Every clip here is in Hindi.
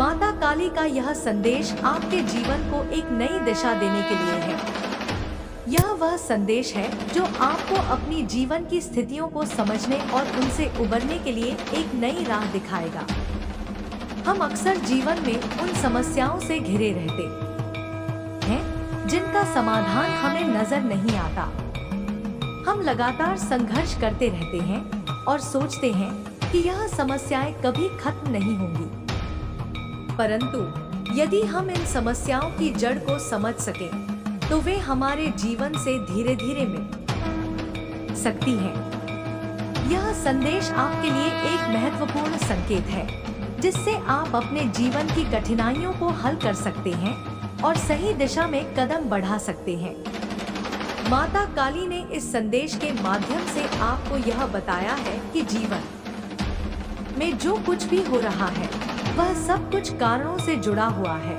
माता काली का यह संदेश आपके जीवन को एक नई दिशा देने के लिए है। यह वह संदेश है जो आपको अपनी जीवन की स्थितियों को समझने और उनसे उबरने के लिए एक नई राह दिखाएगा। हम अक्सर जीवन में उन समस्याओं से घिरे रहते हैं जिनका समाधान हमें नजर नहीं आता। हम लगातार संघर्ष करते रहते हैं और सोचते हैं कि यह समस्याएं कभी खत्म नहीं होंगी। परंतु यदि हम इन समस्याओं की जड़ को समझ सकें, तो वे हमारे जीवन से धीरे धीरे मिट सकती हैं। यह संदेश आपके लिए एक महत्वपूर्ण संकेत है, जिससे आप अपने जीवन की कठिनाइयों को हल कर सकते हैं और सही दिशा में कदम बढ़ा सकते हैं। माता काली ने इस संदेश के माध्यम से आपको यह बताया है कि जीवन में जो कुछ भी हो रहा है, वह सब कुछ कारणों से जुड़ा हुआ है।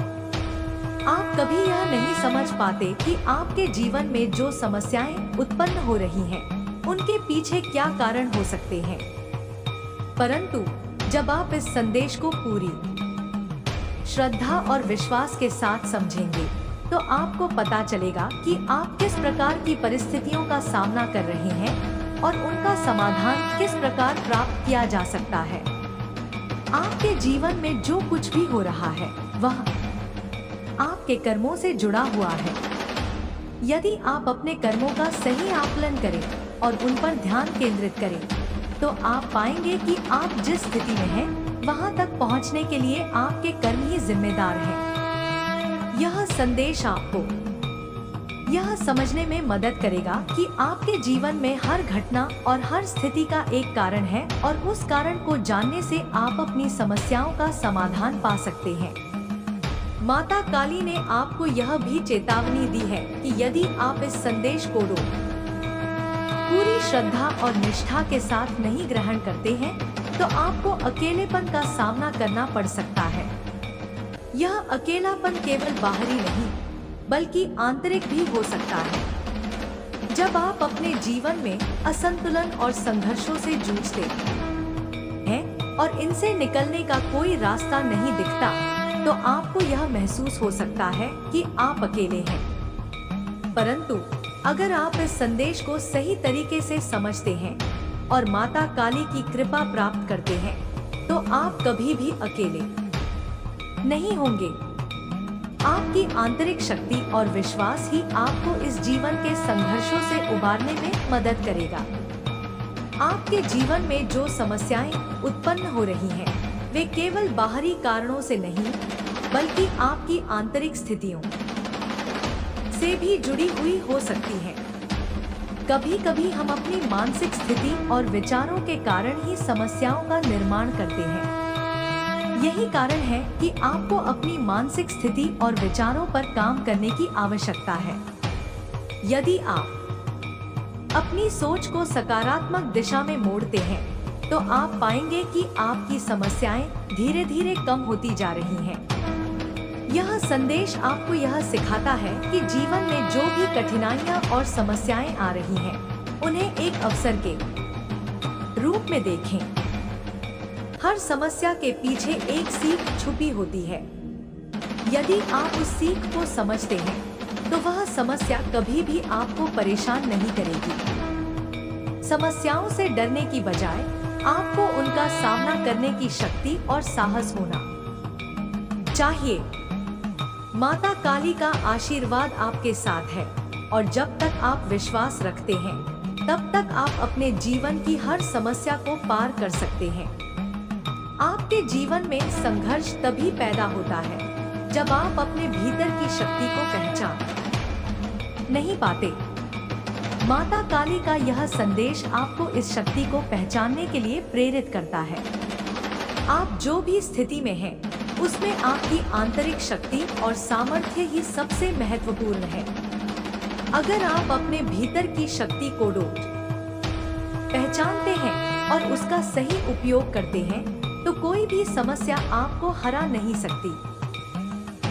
आप कभी यह नहीं समझ पाते कि आपके जीवन में जो समस्याएं उत्पन्न हो रही हैं, उनके पीछे क्या कारण हो सकते हैं। परंतु जब आप इस संदेश को पूरी श्रद्धा और विश्वास के साथ समझेंगे, तो आपको पता चलेगा कि आप किस प्रकार की परिस्थितियों का सामना कर रहे हैं और उनका समाधान किस प्रकार प्राप्त किया जा सकता है। आपके जीवन में जो कुछ भी हो रहा है, वह आपके कर्मों से जुड़ा हुआ है। यदि आप अपने कर्मों का सही आकलन करें और उन पर ध्यान केंद्रित करें, तो आप पाएंगे कि आप जिस स्थिति में हैं, वहां तक पहुंचने के लिए आपके कर्म ही जिम्मेदार हैं। यह संदेश आपको यह समझने में मदद करेगा कि आपके जीवन में हर घटना और हर स्थिति का एक कारण है और उस कारण को जानने से आप अपनी समस्याओं का समाधान पा सकते हैं। माता काली ने आपको यह भी चेतावनी दी है कि यदि आप इस संदेश को पूरी श्रद्धा और निष्ठा के साथ नहीं ग्रहण करते हैं, तो आपको अकेलेपन का सामना करना पड़ सकता है। यह अकेलापन केवल बाहरी नहीं, बल्कि आंतरिक भी हो सकता है। जब आप अपने जीवन में असंतुलन और संघर्षों से जूझते हैं और इनसे निकलने का कोई रास्ता नहीं दिखता, तो आपको यह महसूस हो सकता है कि आप अकेले हैं। परंतु अगर आप इस संदेश को सही तरीके से समझते हैं और माता काली की कृपा प्राप्त करते हैं, तो आप कभी भी अकेले नहीं होंगे। आपकी आंतरिक शक्ति और विश्वास ही आपको इस जीवन के संघर्षों से उबारने में मदद करेगा। आपके जीवन में जो समस्याएं उत्पन्न हो रही हैं, वे केवल बाहरी कारणों से नहीं, बल्कि आपकी आंतरिक स्थितियों से भी जुड़ी हुई हो सकती हैं। कभी कभी हम अपनी मानसिक स्थिति और विचारों के कारण ही समस्याओं का निर्माण करते हैं। यही कारण है कि आपको अपनी मानसिक स्थिति और विचारों पर काम करने की आवश्यकता है। यदि आप अपनी सोच को सकारात्मक दिशा में मोड़ते हैं, तो आप पाएंगे कि आपकी समस्याएं धीरे धीरे कम होती जा रही हैं। यह संदेश आपको यह सिखाता है कि जीवन में जो भी कठिनाइयां और समस्याएं आ रही हैं, उन्हें एक अवसर के रूप में देखें। हर समस्या के पीछे एक सीख छुपी होती है। यदि आप उस सीख को समझते हैं, तो वह समस्या कभी भी आपको परेशान नहीं करेगी। समस्याओं से डरने की बजाय आपको उनका सामना करने की शक्ति और साहस होना चाहिए। माता काली का आशीर्वाद आपके साथ है और जब तक आप विश्वास रखते हैं, तब तक आप अपने जीवन की हर समस्या को पार कर सकते हैं। आपके जीवन में संघर्ष तभी पैदा होता है जब आप अपने भीतर की शक्ति को पहचान नहीं पाते। माता काली का यह संदेश आपको इस शक्ति को पहचानने के लिए प्रेरित करता है। आप जो भी स्थिति में हैं, उसमें आपकी आंतरिक शक्ति और सामर्थ्य ही सबसे महत्वपूर्ण है। अगर आप अपने भीतर की शक्ति को पहचानते हैं और उसका सही उपयोग करते हैं, तो कोई भी समस्या आपको हरा नहीं सकती।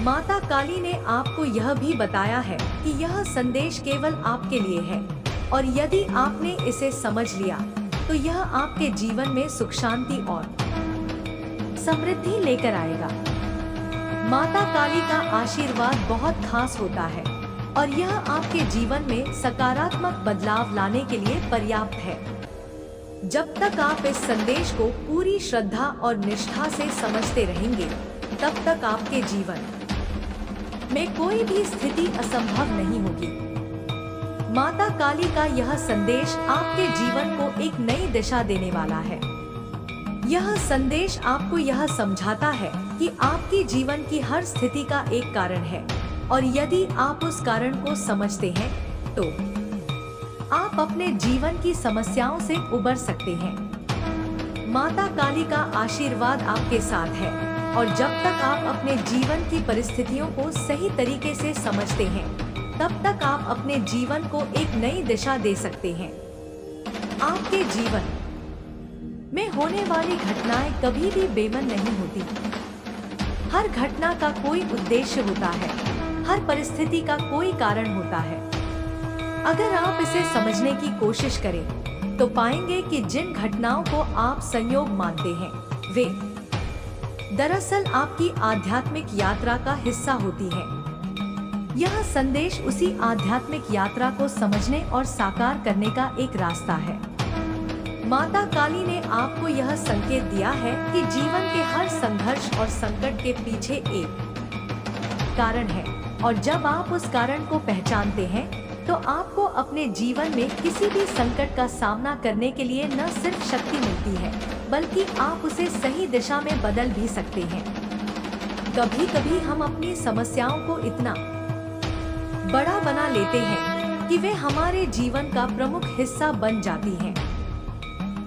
माता काली ने आपको यह भी बताया है कि यह संदेश केवल आपके लिए है और यदि आपने इसे समझ लिया, तो यह आपके जीवन में सुख शांति और समृद्धि लेकर आएगा। माता काली का आशीर्वाद बहुत खास होता है और यह आपके जीवन में सकारात्मक बदलाव लाने के लिए पर्याप्त है। जब तक आप इस संदेश को पूरी श्रद्धा और निष्ठा से समझते रहेंगे, तब तक आपके जीवन में कोई भी स्थिति असंभव नहीं होगी। माता काली का यह संदेश आपके जीवन को एक नई दिशा देने वाला है। यह संदेश आपको यह समझाता है कि आपकी जीवन की हर स्थिति का एक कारण है और यदि आप उस कारण को समझते हैं तो आप अपने जीवन की समस्याओं से उबर सकते हैं। माता काली का आशीर्वाद आपके साथ है और जब तक आप अपने जीवन की परिस्थितियों को सही तरीके से समझते हैं, तब तक आप अपने जीवन को एक नई दिशा दे सकते हैं। आपके जीवन में होने वाली घटनाएं कभी भी बेमन नहीं होती। हर घटना का कोई उद्देश्य होता है, हर परिस्थिति का कोई कारण होता है। अगर आप इसे समझने की कोशिश करें, तो पाएंगे कि जिन घटनाओं को आप संयोग मानते हैं, वे दरअसल आपकी आध्यात्मिक यात्रा का हिस्सा होती है। यह संदेश उसी आध्यात्मिक यात्रा को समझने और साकार करने का एक रास्ता है। माता काली ने आपको यह संकेत दिया है कि जीवन के हर संघर्ष और संकट के पीछे एक कारण है और जब आप उस कारण को पहचानते हैं, तो आपको अपने जीवन में किसी भी संकट का सामना करने के लिए न सिर्फ शक्ति मिलती है, बल्कि आप उसे सही दिशा में बदल भी सकते हैं। कभी कभी हम अपनी समस्याओं को इतना बड़ा बना लेते हैं कि वे हमारे जीवन का प्रमुख हिस्सा बन जाती हैं।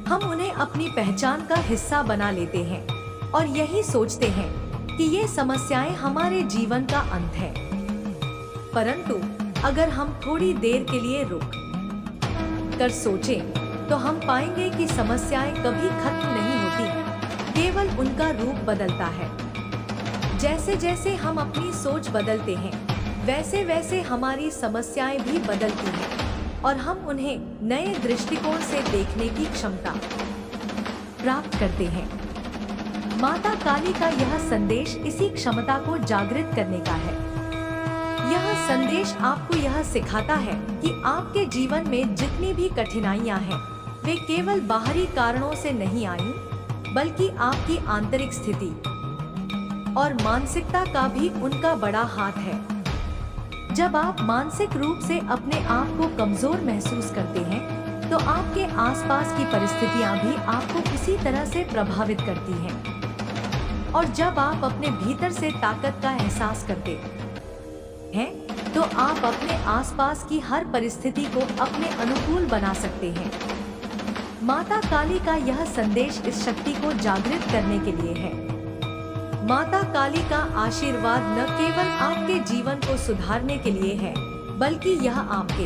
हम उन्हें अपनी पहचान का हिस्सा बना लेते हैं और यही सोचते हैं कि ये समस्याएं हमारे जीवन का अंत है। परंतु अगर हम थोड़ी देर के लिए रुक कर सोचें, तो हम पाएंगे कि समस्याएं कभी खत्म नहीं होती, केवल उनका रूप बदलता है। जैसे जैसे हम अपनी सोच बदलते हैं, वैसे वैसे हमारी समस्याएं भी बदलती हैं और हम उन्हें नए दृष्टिकोण से देखने की क्षमता प्राप्त करते हैं। माता काली का यह संदेश इसी क्षमता को जागृत करने का है। यह संदेश आपको यह सिखाता है कि आपके जीवन में जितनी भी कठिनाइयां हैं, वे केवल बाहरी कारणों से नहीं आई, बल्कि आपकी आंतरिक स्थिति और मानसिकता का भी उनका बड़ा हाथ है। जब आप मानसिक रूप से अपने आप को कमजोर महसूस करते हैं, तो आपके आसपास की परिस्थितियां भी आपको उसी तरह से प्रभावित करती हैं। और जब आप अपने भीतर से ताकत का एहसास करते हैं, तो आप अपने आसपास की हर परिस्थिति को अपने अनुकूल बना सकते हैं। माता काली का यह संदेश इस शक्ति को जागृत करने के लिए है। माता काली का आशीर्वाद न केवल आपके जीवन को सुधारने के लिए है, बल्कि यह आपके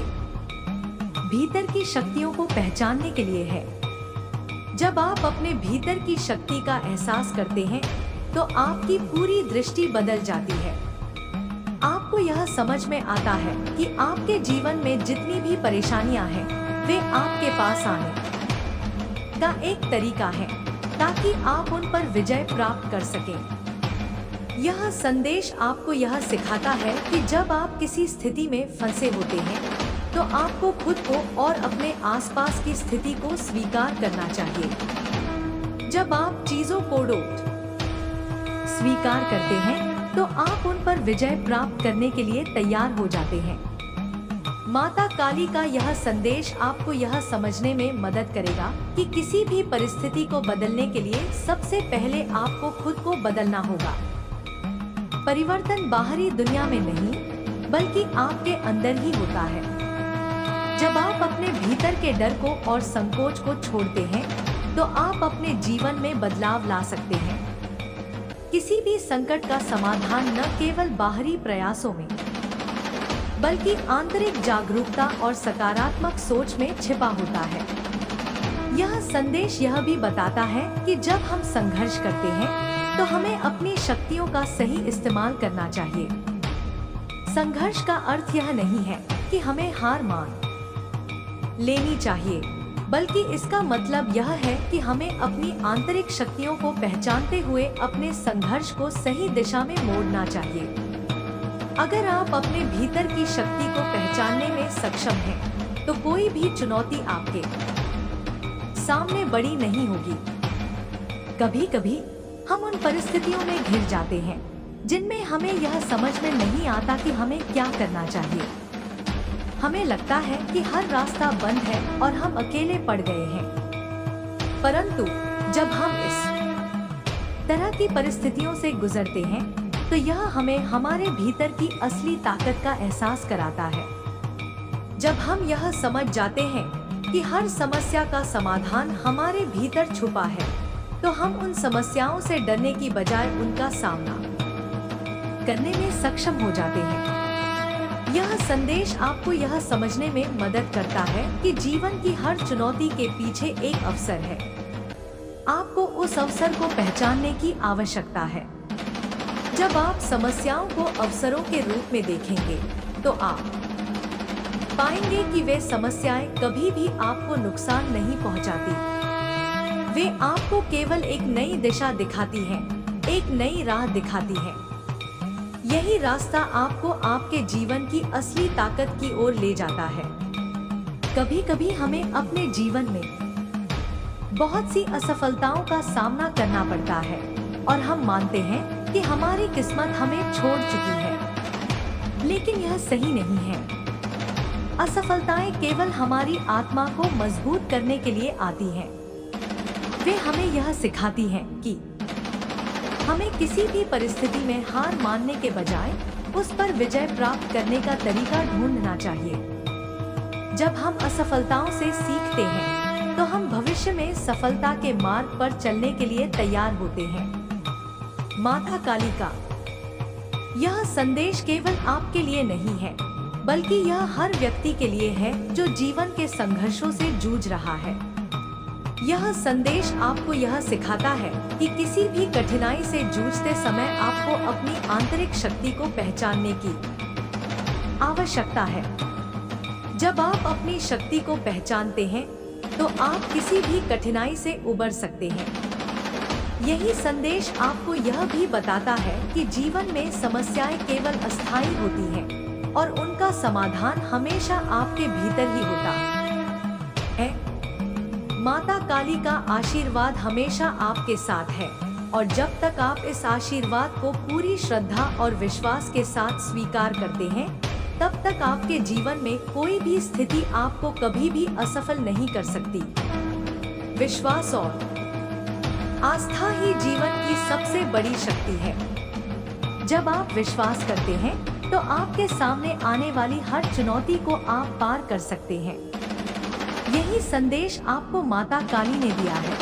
भीतर की शक्तियों को पहचानने के लिए है। जब आप अपने भीतर की शक्ति का एहसास करते हैं, तो आपकी पूरी दृष्टि बदल जाती है। आपको यह समझ में आता है कि आपके जीवन में जितनी भी परेशानियां हैं, वे आपके पास आने का एक तरीका है, ताकि आप उन पर विजय प्राप्त कर सकें। यह संदेश आपको यह सिखाता है कि जब आप किसी स्थिति में फंसे होते हैं, तो आपको खुद को और अपने आसपास की स्थिति को स्वीकार करना चाहिए। जब आप चीजों को स्वीकार करते हैं, तो आप उन पर विजय प्राप्त करने के लिए तैयार हो जाते हैं। माता काली का यह संदेश आपको यह समझने में मदद करेगा कि किसी भी परिस्थिति को बदलने के लिए सबसे पहले आपको खुद को बदलना होगा। परिवर्तन बाहरी दुनिया में नहीं, बल्कि आपके अंदर ही होता है। जब आप अपने भीतर के डर को और संकोच को छोड़ते हैं, तो आप अपने जीवन में बदलाव ला सकते हैं। किसी भी संकट का समाधान न केवल बाहरी प्रयासों में, बल्कि आंतरिक जागरूकता और सकारात्मक सोच में छिपा होता है। यह संदेश यह भी बताता है कि जब हम संघर्ष करते हैं, तो हमें अपनी शक्तियों का सही इस्तेमाल करना चाहिए। संघर्ष का अर्थ यह नहीं है कि हमें हार मान लेनी चाहिए, बल्कि इसका मतलब यह है कि हमें अपनी आंतरिक शक्तियों को पहचानते हुए अपने संघर्ष को सही दिशा में मोड़ना चाहिए। अगर आप अपने भीतर की शक्ति को पहचानने में सक्षम हैं, तो कोई भी चुनौती आपके सामने बड़ी नहीं होगी। कभी-कभी हम उन परिस्थितियों में घिर जाते हैं जिनमें हमें यह समझ में नहीं आता कि हमें क्या करना चाहिए। हमें लगता है कि हर रास्ता बंद है और हम अकेले पड़ गए हैं। परंतु जब हम इस तरह की परिस्थितियों से गुजरते हैं, तो यह हमें हमारे भीतर की असली ताकत का एहसास कराता है। जब हम यह समझ जाते हैं कि हर समस्या का समाधान हमारे भीतर छुपा है, तो हम उन समस्याओं से डरने की बजाय उनका सामना करने में सक्षम हो जाते हैं। यह संदेश आपको यह समझने में मदद करता है कि जीवन की हर चुनौती के पीछे एक अवसर है। आपको उस अवसर को पहचानने की आवश्यकता है। जब आप समस्याओं को अवसरों के रूप में देखेंगे, तो आप पाएंगे कि वे समस्याएं कभी भी आपको नुकसान नहीं पहुंचाती। वे आपको केवल एक नई दिशा दिखाती हैं, एक नई राह दिखाती हैं। यही रास्ता आपको आपके जीवन की असली ताकत की ओर ले जाता है। कभी-कभी हमें अपने जीवन में बहुत सी असफलताओं का सामना करना पड़ता है और हम मानते हैं कि हमारी किस्मत हमें छोड़ चुकी है। लेकिन यह सही नहीं है। असफलताएं केवल हमारी आत्मा को मजबूत करने के लिए आती हैं। वे हमें यह सिखाती हैं कि हमें किसी भी परिस्थिति में हार मानने के बजाय उस पर विजय प्राप्त करने का तरीका ढूंढना चाहिए। जब हम असफलताओं से सीखते हैं, तो हम भविष्य में सफलता के मार्ग पर चलने के लिए तैयार होते हैं। माता काली का यह संदेश केवल आपके लिए नहीं है, बल्कि यह हर व्यक्ति के लिए है जो जीवन के संघर्षों से जूझ रहा है। यह संदेश आपको यह सिखाता है कि किसी भी कठिनाई से जूझते समय आपको अपनी आंतरिक शक्ति को पहचानने की आवश्यकता है। जब आप अपनी शक्ति को पहचानते हैं, तो आप किसी भी कठिनाई से उबर सकते हैं। यही संदेश आपको यह भी बताता है कि जीवन में समस्याएं केवल अस्थायी होती हैं और उनका समाधान हमेशा आपके भीतर ही होता है। माता काली का आशीर्वाद हमेशा आपके साथ है और जब तक आप इस आशीर्वाद को पूरी श्रद्धा और विश्वास के साथ स्वीकार करते हैं, तब तक आपके जीवन में कोई भी स्थिति आपको कभी भी असफल नहीं कर सकती। विश्वास और आस्था ही जीवन की सबसे बड़ी शक्ति है। जब आप विश्वास करते हैं, तो आपके सामने आने वाली हर चुनौती को आप पार कर सकते हैं। यही संदेश आपको माता काली ने दिया है।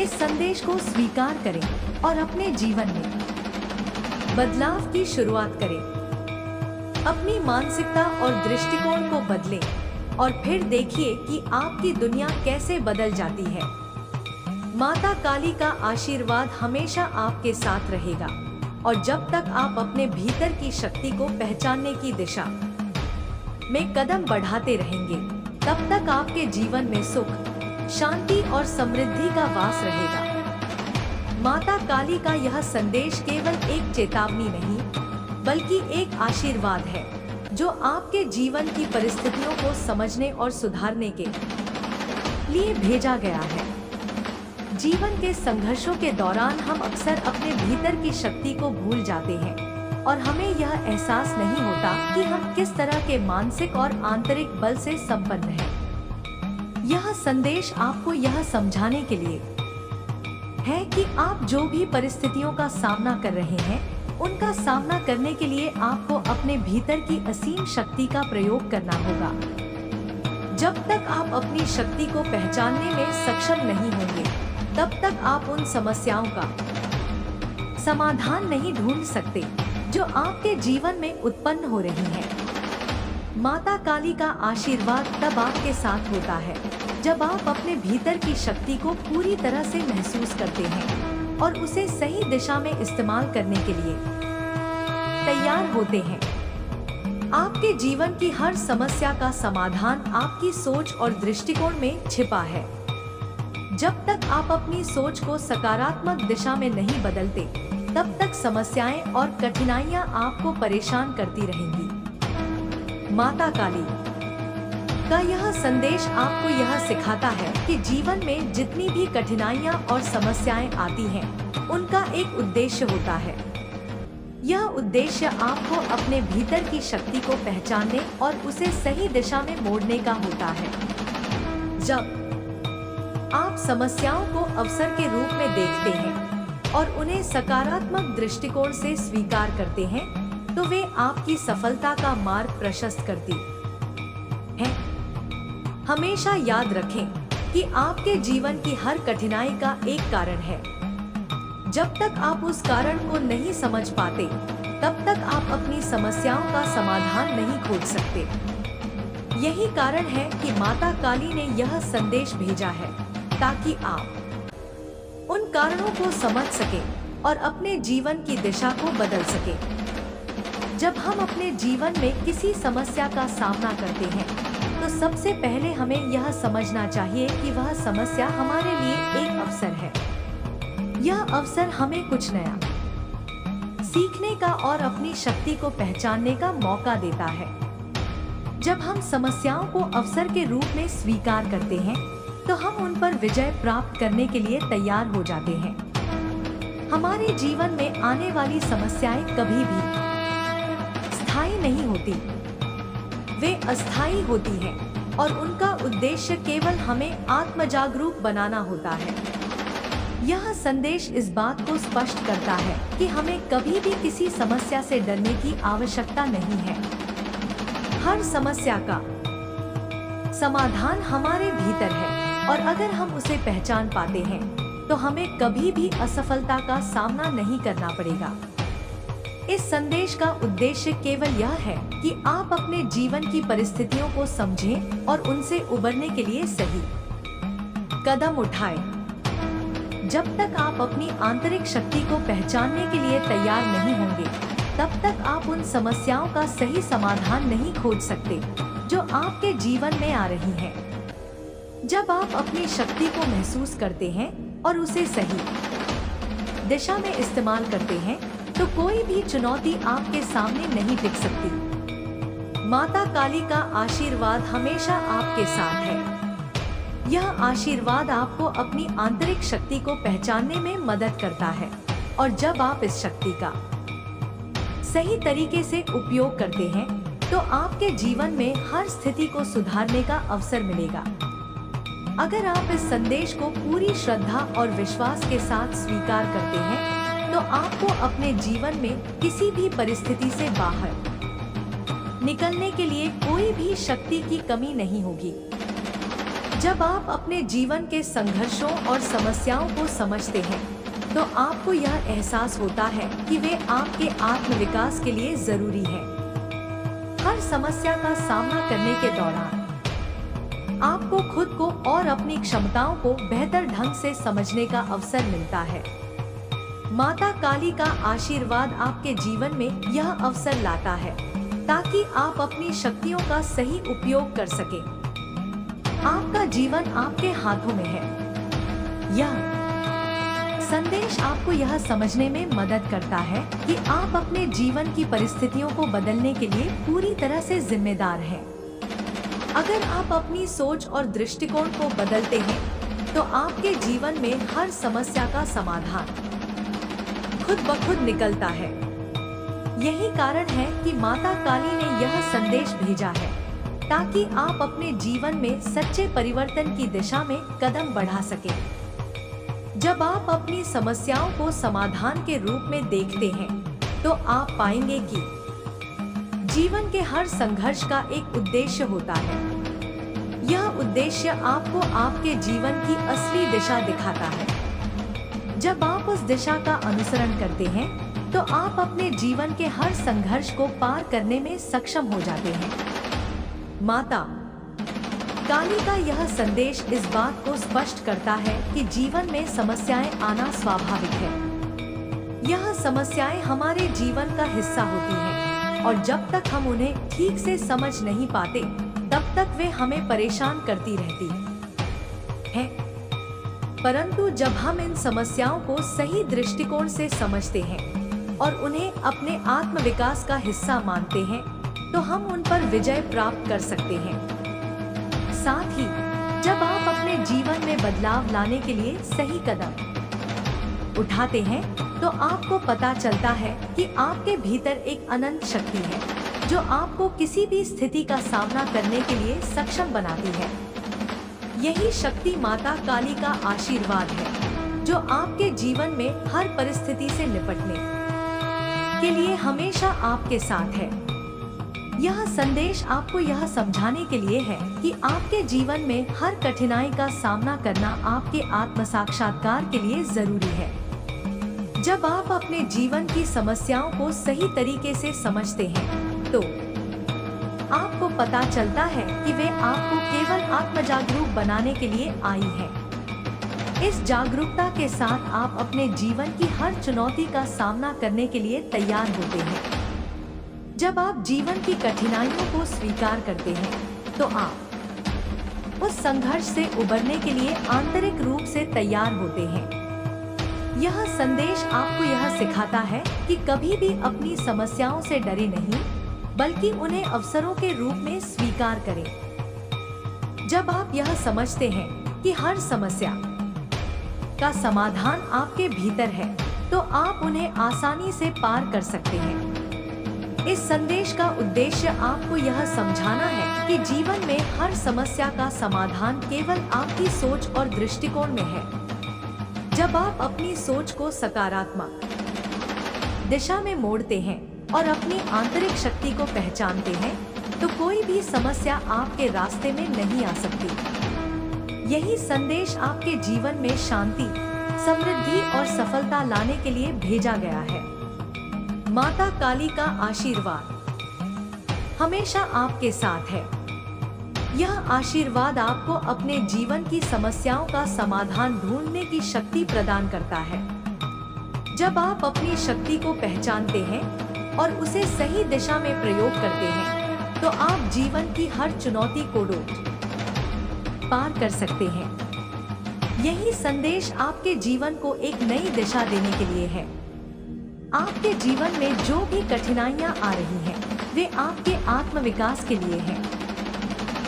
इस संदेश को स्वीकार करें और अपने जीवन में बदलाव की शुरुआत करें। अपनी मानसिकता और दृष्टिकोण को बदलें और फिर देखिए कि आपकी दुनिया कैसे बदल जाती है। माता काली का आशीर्वाद हमेशा आपके साथ रहेगा और जब तक आप अपने भीतर की शक्ति को पहचानने की दिशा में कदम बढ़ाते रहेंगे, तब तक आपके जीवन में सुख, शांति और समृद्धि का वास रहेगा। माता काली का यह संदेश केवल एक चेतावनी नहीं, बल्कि एक आशीर्वाद है जो आपके जीवन की परिस्थितियों को समझने और सुधारने के लिए भेजा गया है। जीवन के संघर्षों के दौरान हम अक्सर अपने भीतर की शक्ति को भूल जाते हैं और हमें यह एहसास नहीं होता कि हम किस तरह के मानसिक और आंतरिक बल से संपन्न हैं। यह संदेश आपको यह समझाने के लिए है कि आप जो भी परिस्थितियों का सामना कर रहे हैं, उनका सामना करने के लिए आपको अपने भीतर की असीम शक्ति का प्रयोग करना होगा। जब तक आप अपनी शक्ति को पहचानने में सक्षम नहीं होंगे, तब तक आप उन समस्याओं का समाधान नहीं ढूंढ सकते जो आपके जीवन में उत्पन्न हो रही हैं। माता काली का आशीर्वाद तब आपके साथ होता है जब आप अपने भीतर की शक्ति को पूरी तरह से महसूस करते हैं और उसे सही दिशा में इस्तेमाल करने के लिए तैयार होते हैं। आपके जीवन की हर समस्या का समाधान आपकी सोच और दृष्टिकोण में छिपा है। जब तक आप अपनी सोच को सकारात्मक दिशा में नहीं बदलते, तब तक समस्याएं और कठिनाइयां आपको परेशान करती रहेंगी। माता काली का यह संदेश आपको यह सिखाता है कि जीवन में जितनी भी कठिनाइयां और समस्याएं आती हैं, उनका एक उद्देश्य होता है। यह उद्देश्य आपको अपने भीतर की शक्ति को पहचानने और उसे सही दिशा में मोड़ने का होता है। जब आप समस्याओं को अवसर के रूप में देखते हैं और उन्हें सकारात्मक दृष्टिकोण से स्वीकार करते हैं, तो वे आपकी सफलता का मार्ग प्रशस्त करती हैं। हमेशा याद रखें कि आपके जीवन की हर कठिनाई का एक कारण है। जब तक आप उस कारण को नहीं समझ पाते, तब तक आप अपनी समस्याओं का समाधान नहीं खोज सकते। यही कारण है कि माता काली ने यह संदेश भेजा है, ताकि आप उन कारणों को समझ सकें और अपने जीवन की दिशा को बदल सकें। जब हम अपने जीवन में किसी समस्या का सामना करते हैं, तो सबसे पहले हमें यह समझना चाहिए कि वह समस्या हमारे लिए एक अवसर है। यह अवसर हमें कुछ नया सीखने का और अपनी शक्ति को पहचानने का मौका देता है। जब हम समस्याओं को अवसर के रूप में स्वीकार करते हैं, तो हम उन पर विजय प्राप्त करने के लिए तैयार हो जाते हैं। हमारे जीवन में आने वाली समस्याएं कभी भी स्थायी नहीं होती, वे अस्थायी होती हैं और उनका उद्देश्य केवल हमें आत्मजागरूक बनाना होता है। यह संदेश इस बात को स्पष्ट करता है कि हमें कभी भी किसी समस्या से डरने की आवश्यकता नहीं है। हर समस्या का समाधान हमारे भीतर है, और अगर हम उसे पहचान पाते हैं, तो हमें कभी भी असफलता का सामना नहीं करना पड़ेगा। इस संदेश का उद्देश्य केवल यह है कि आप अपने जीवन की परिस्थितियों को समझें और उनसे उबरने के लिए सही कदम उठाएं। जब तक आप अपनी आंतरिक शक्ति को पहचानने के लिए तैयार नहीं होंगे, तब तक आप उन समस्याओं का सही समाधान नहीं खोज सकते जो आपके जीवन में आ रही हैं। जब आप अपनी शक्ति को महसूस करते हैं और उसे सही दिशा में इस्तेमाल करते हैं, तो कोई भी चुनौती आपके सामने नहीं टिक सकती। माता काली का आशीर्वाद हमेशा आपके साथ है। यह आशीर्वाद आपको अपनी आंतरिक शक्ति को पहचानने में मदद करता है, और जब आप इस शक्ति का सही तरीके से उपयोग करते हैं, तो आपके जीवन में हर स्थिति को सुधारने का अवसर मिलेगा। अगर आप इस संदेश को पूरी श्रद्धा और विश्वास के साथ स्वीकार करते हैं, तो आपको अपने जीवन में किसी भी परिस्थिति से बाहर निकलने के लिए कोई भी शक्ति की कमी नहीं होगी। जब आप अपने जीवन के संघर्षों और समस्याओं को समझते हैं, तो आपको यह एहसास होता है कि वे आपके आत्मविकास के लिए जरूरी है। हर समस्या का सामना करने के दौरान आपको खुद को और अपनी क्षमताओं को बेहतर ढंग से समझने का अवसर मिलता है। माता काली का आशीर्वाद आपके जीवन में यह अवसर लाता है, ताकि आप अपनी शक्तियों का सही उपयोग कर सकें। आपका जीवन आपके हाथों में है। यह संदेश आपको यह समझने में मदद करता है कि आप अपने जीवन की परिस्थितियों को बदलने के लिए पूरी तरह से जिम्मेदार हैं। अगर आप अपनी सोच और दृष्टिकोण को बदलते हैं, तो आपके जीवन में हर समस्या का समाधान खुद ब खुद निकलता है। यही कारण है कि माता काली ने यह संदेश भेजा है, ताकि आप अपने जीवन में सच्चे परिवर्तन की दिशा में कदम बढ़ा सकें। जब आप अपनी समस्याओं को समाधान के रूप में देखते हैं, तो आप पाएंगे कि जीवन के हर संघर्ष का एक उद्देश्य होता है। यह उद्देश्य आपको आपके जीवन की असली दिशा दिखाता है। जब आप उस दिशा का अनुसरण करते हैं, तो आप अपने जीवन के हर संघर्ष को पार करने में सक्षम हो जाते हैं। माता काली का यह संदेश इस बात को स्पष्ट करता है कि जीवन में समस्याएं आना स्वाभाविक है। यह समस्याएं हमारे जीवन का हिस्सा होती हैं, और जब तक हम उन्हें ठीक से समझ नहीं पाते तब तक वे हमें परेशान करती रहती हैं। परंतु जब हम इन समस्याओं को सही दृष्टिकोण से समझते हैं और उन्हें अपने आत्म विकास का हिस्सा मानते हैं तो हम उन पर विजय प्राप्त कर सकते हैं। साथ ही जब आप अपने जीवन में बदलाव लाने के लिए सही कदम उठाते हैं तो आपको पता चलता है कि आपके भीतर एक अनंत शक्ति है जो आपको किसी भी स्थिति का सामना करने के लिए सक्षम बनाती है। यही शक्ति माता काली का आशीर्वाद है जो आपके जीवन में हर परिस्थिति से निपटने के लिए हमेशा आपके साथ है। यह संदेश आपको यह समझाने के लिए है कि आपके जीवन में हर कठिनाई का सामना करना आपके आत्म साक्षात्कार के लिए जरूरी है। जब आप अपने जीवन की समस्याओं को सही तरीके से समझते हैं तो आपको पता चलता है कि वे आपको केवल आत्म जागरूक बनाने के लिए आई हैं। इस जागरूकता के साथ आप अपने जीवन की हर चुनौती का सामना करने के लिए तैयार होते हैं। जब आप जीवन की कठिनाइयों को स्वीकार करते हैं तो आप उस संघर्ष से उबरने के लिए आंतरिक रूप से तैयार होते हैं। यह संदेश आपको यह सिखाता है कि कभी भी अपनी समस्याओं से डरे नहीं, बल्कि उन्हें अवसरों के रूप में स्वीकार करें। जब आप यह समझते हैं कि हर समस्या का समाधान आपके भीतर है, तो आप उन्हें आसानी से पार कर सकते हैं। इस संदेश का उद्देश्य आपको यह समझाना है कि जीवन में हर समस्या का समाधान केवल आपकी सोच और दृष्टिकोण में है। जब आप अपनी सोच को सकारात्मक दिशा में मोड़ते हैं और अपनी आंतरिक शक्ति को पहचानते हैं, तो कोई भी समस्या आपके रास्ते में नहीं आ सकती। यही संदेश आपके जीवन में शांति, समृद्धि और सफलता लाने के लिए भेजा गया है। माता काली का आशीर्वाद हमेशा आपके साथ है। यह आशीर्वाद आपको अपने जीवन की समस्याओं का समाधान ढूंढने की शक्ति प्रदान करता है। जब आप अपनी शक्ति को पहचानते हैं और उसे सही दिशा में प्रयोग करते हैं, तो आप जीवन की हर चुनौती को पार कर सकते हैं। यही संदेश आपके जीवन को एक नई दिशा देने के लिए है। आपके जीवन में जो भी कठिनाइयां आ रही हैं, वे आपके आत्मविकास के लिए हैं।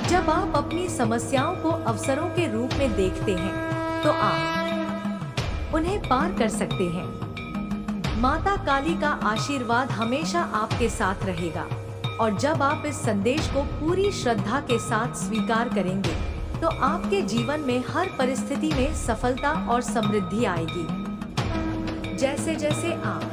जब आप अपनी समस्याओं को अवसरों के रूप में देखते हैं, तो आप उन्हें पार कर सकते हैं। माता काली का आशीर्वाद हमेशा आपके साथ रहेगा, और जब आप इस संदेश को पूरी श्रद्धा के साथ स्वीकार करेंगे, तो आपके जीवन में हर परिस्थिति में सफलता और समृद्धि आएगी। जैसे जैसे आप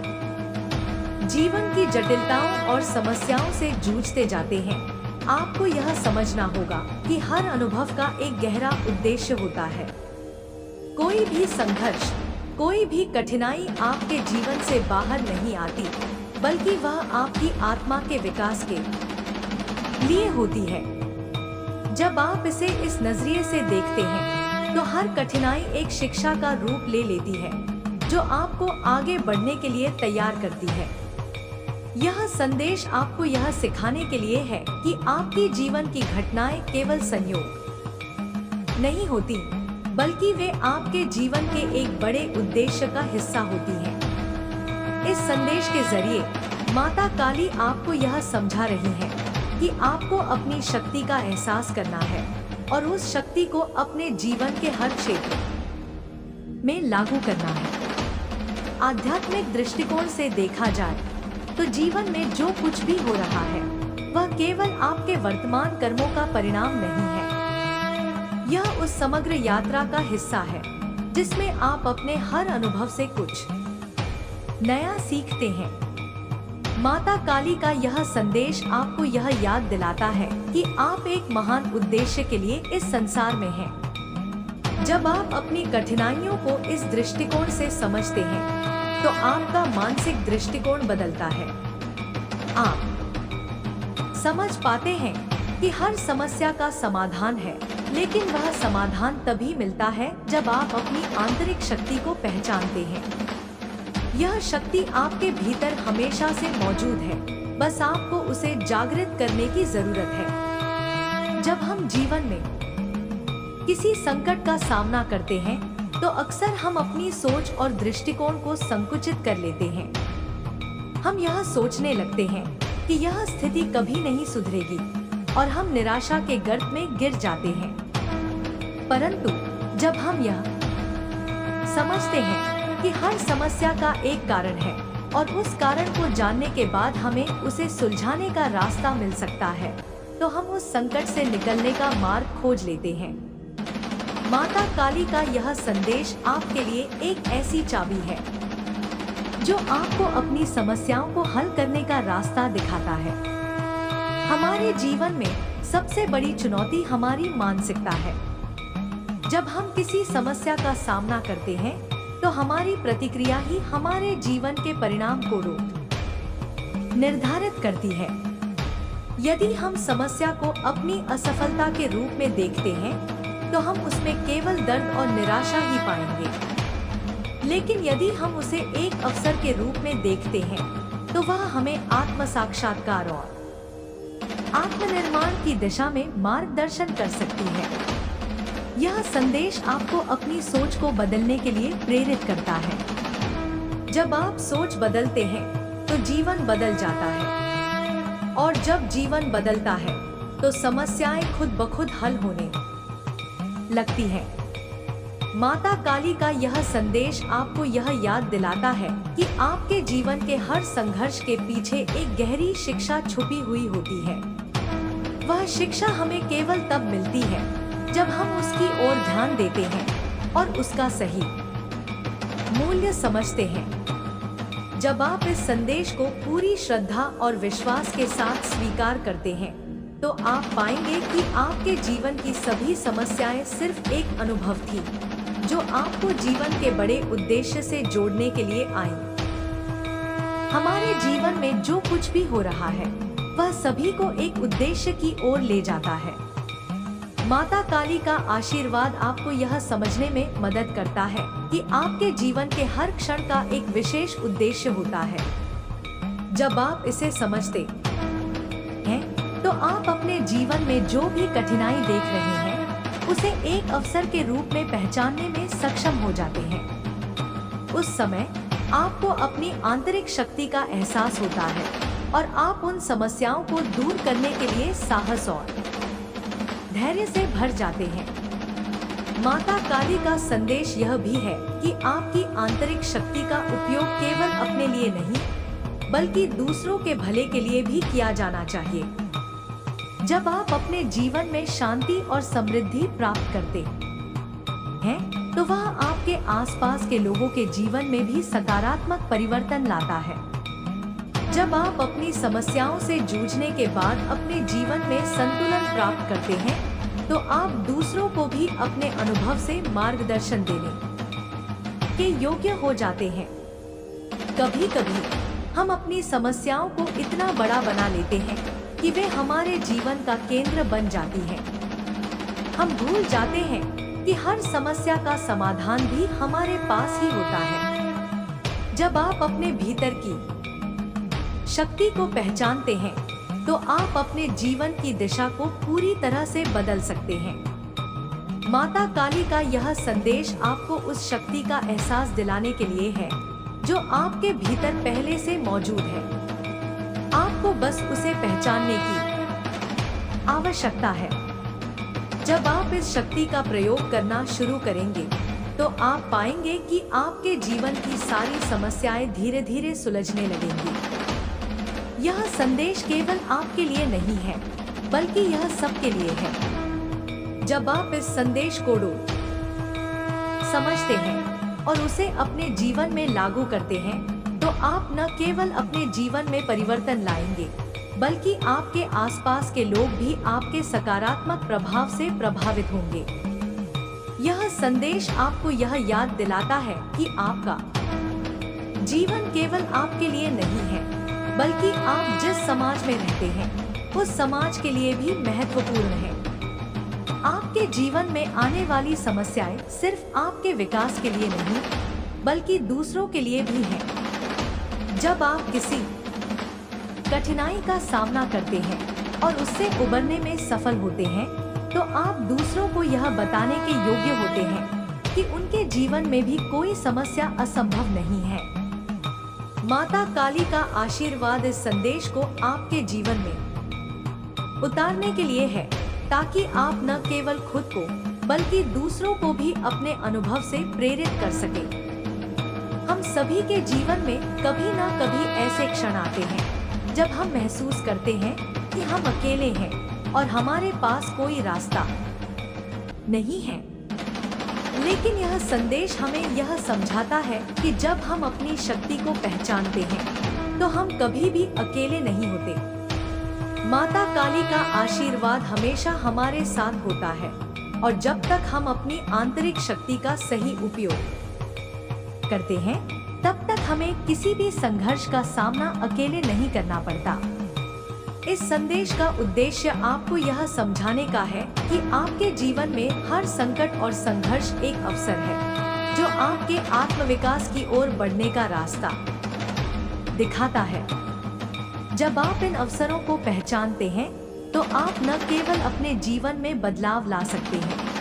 जीवन की जटिलताओं और समस्याओं से जूझते जाते हैं, आपको यह समझना होगा कि हर अनुभव का एक गहरा उद्देश्य होता है। कोई भी संघर्ष, कोई भी कठिनाई आपके जीवन से बाहर नहीं आती, बल्कि वह आपकी आत्मा के विकास के लिए होती है। जब आप इसे इस नजरिए से देखते हैं, तो हर कठिनाई एक शिक्षा का रूप ले लेती है, जो आपको आगे बढ़ने के लिए तैयार करती है। यह संदेश आपको यह सिखाने के लिए है कि आपके जीवन की घटनाएं केवल संयोग नहीं होती, बल्कि वे आपके जीवन के एक बड़े उद्देश्य का हिस्सा होती हैं। इस संदेश के जरिए माता काली आपको यह समझा रही है कि आपको अपनी शक्ति का एहसास करना है और उस शक्ति को अपने जीवन के हर क्षेत्र में लागू करना है। आध्यात्मिक दृष्टिकोण से देखा जाए तो जीवन में जो कुछ भी हो रहा है, वह केवल आपके वर्तमान कर्मों का परिणाम नहीं है। यह उस समग्र यात्रा का हिस्सा है जिसमें आप अपने हर अनुभव से कुछ नया सीखते हैं। माता काली का यह संदेश आपको यह याद दिलाता है कि आप एक महान उद्देश्य के लिए इस संसार में हैं। जब आप अपनी कठिनाइयों को इस दृष्टिकोण से समझते हैं, तो आपका मानसिक दृष्टिकोण बदलता है। आप समझ पाते हैं कि हर समस्या का समाधान है, लेकिन वह समाधान तभी मिलता है जब आप अपनी आंतरिक शक्ति को पहचानते हैं। यह शक्ति आपके भीतर हमेशा से मौजूद है, बस आपको उसे जागृत करने की जरूरत है। जब हम जीवन में किसी संकट का सामना करते हैं तो अक्सर हम अपनी सोच और दृष्टिकोण को संकुचित कर लेते हैं। हम यह सोचने लगते हैं कि यह स्थिति कभी नहीं सुधरेगी और हम निराशा के गर्त में गिर जाते हैं। परंतु जब हम यह समझते हैं कि हर समस्या का एक कारण है और उस कारण को जानने के बाद हमें उसे सुलझाने का रास्ता मिल सकता है, तो हम उस संकट से निकलने का मार्ग खोज लेते हैं। माता काली का यह संदेश आपके लिए एक ऐसी चाबी है जो आपको अपनी समस्याओं को हल करने का रास्ता दिखाता है। हमारे जीवन में सबसे बड़ी चुनौती हमारी मानसिकता है। जब हम किसी समस्या का सामना करते हैं तो हमारी प्रतिक्रिया ही हमारे जीवन के परिणाम को निर्धारित करती है। यदि हम समस्या को अपनी असफलता के रूप में देखते हैं तो हम उसमें केवल दर्द और निराशा ही पाएंगे। लेकिन यदि हम उसे एक अवसर के रूप में देखते हैं तो वह हमें आत्म साक्षात्कार और आत्मनिर्माण की दिशा में मार्गदर्शन कर सकती है। यह संदेश आपको अपनी सोच को बदलने के लिए प्रेरित करता है। जब आप सोच बदलते हैं तो जीवन बदल जाता है, और जब जीवन बदलता है तो समस्याएं खुद ब खुद हल होने लगती है। माता काली का यह संदेश आपको यह याद दिलाता है कि आपके जीवन के हर संघर्ष के पीछे एक गहरी शिक्षा छुपी हुई होती है। वह शिक्षा हमें केवल तब मिलती है जब हम उसकी ओर ध्यान देते हैं और उसका सही मूल्य समझते हैं। जब आप इस संदेश को पूरी श्रद्धा और विश्वास के साथ स्वीकार करते हैं तो आप पाएंगे कि आपके जीवन की सभी समस्याएं सिर्फ एक अनुभव थी जो आपको जीवन के बड़े उद्देश्य से जोड़ने के लिए आई। हमारे जीवन में जो कुछ भी हो रहा है वह सभी को एक उद्देश्य की ओर ले जाता है। माता काली का आशीर्वाद आपको यह समझने में मदद करता है कि आपके जीवन के हर क्षण का एक विशेष उद्देश्य होता है। जब आप इसे समझते हैं तो आप अपने जीवन में जो भी कठिनाई देख रहे हैं उसे एक अवसर के रूप में पहचानने में सक्षम हो जाते हैं। उस समय आपको अपनी आंतरिक शक्ति का एहसास होता है और आप उन समस्याओं को दूर करने के लिए साहस और धैर्य से भर जाते हैं। माता काली का संदेश यह भी है कि आपकी आंतरिक शक्ति का उपयोग केवल अपने लिए नहीं बल्कि दूसरों के भले के लिए भी किया जाना चाहिए। जब आप अपने जीवन में शांति और समृद्धि प्राप्त करते हैं तो वह आपके आसपास के लोगों के जीवन में भी सकारात्मक परिवर्तन लाता है। जब आप अपनी समस्याओं से जूझने के बाद अपने जीवन में संतुलन प्राप्त करते हैं तो आप दूसरों को भी अपने अनुभव से मार्गदर्शन देने के योग्य हो जाते हैं। कभी-कभी हम अपनी समस्याओं को इतना बड़ा बना लेते हैं कि वे हमारे जीवन का केंद्र बन जाती हैं। हम भूल जाते हैं कि हर समस्या का समाधान भी हमारे पास ही होता है। जब आप अपने भीतर की शक्ति को पहचानते हैं तो आप अपने जीवन की दिशा को पूरी तरह से बदल सकते हैं। माता काली का यह संदेश आपको उस शक्ति का एहसास दिलाने के लिए है जो आपके भीतर पहले से मौजूद है। आपको बस उसे पहचानने की आवश्यकता है। जब आप इस शक्ति का प्रयोग करना शुरू करेंगे तो आप पाएंगे कि आपके जीवन की सारी समस्याएं धीरे धीरे सुलझने लगेंगी। यह संदेश केवल आपके लिए नहीं है बल्कि यह सबके लिए है। जब आप इस संदेश को समझते हैं और उसे अपने जीवन में लागू करते हैं तो आप न केवल अपने जीवन में परिवर्तन लाएंगे बल्कि आपके आसपास के लोग भी आपके सकारात्मक प्रभाव से प्रभावित होंगे। यह संदेश आपको यह याद दिलाता है कि आपका जीवन केवल आपके लिए नहीं है बल्कि आप जिस समाज में रहते हैं उस समाज के लिए भी महत्वपूर्ण है। आपके जीवन में आने वाली समस्याएं सिर्फ आपके विकास के लिए नहीं बल्कि दूसरों के लिए भी हैं। जब आप किसी कठिनाई का सामना करते हैं और उससे उबरने में सफल होते हैं, तो आप दूसरों को यह बताने के योग्य होते हैं कि उनके जीवन में भी कोई समस्या असंभव नहीं है। माता काली का आशीर्वाद इस संदेश को आपके जीवन में उतारने के लिए है, ताकि आप न केवल खुद को बल्कि दूसरों को भी अपने अनुभव से प्रेरित कर सकें। हम सभी के जीवन में कभी न कभी ऐसे क्षण आते हैं जब हम महसूस करते हैं कि हम अकेले हैं और हमारे पास कोई रास्ता नहीं है। लेकिन यह संदेश हमें यह समझाता है कि जब हम अपनी शक्ति को पहचानते हैं तो हम कभी भी अकेले नहीं होते। माता काली का आशीर्वाद हमेशा हमारे साथ होता है और जब तक हम अपनी आंतरिक शक्ति का सही उपयोग करते हैं, तब तक हमें किसी भी संघर्ष का सामना अकेले नहीं करना पड़ता। इस संदेश का उद्देश्य आपको यह समझाने का है कि आपके जीवन में हर संकट और संघर्ष एक अवसर है जो आपके आत्मविकास की ओर बढ़ने का रास्ता दिखाता है। जब आप इन अवसरों को पहचानते हैं, तो आप न केवल अपने जीवन में बदलाव ला सकते हैं,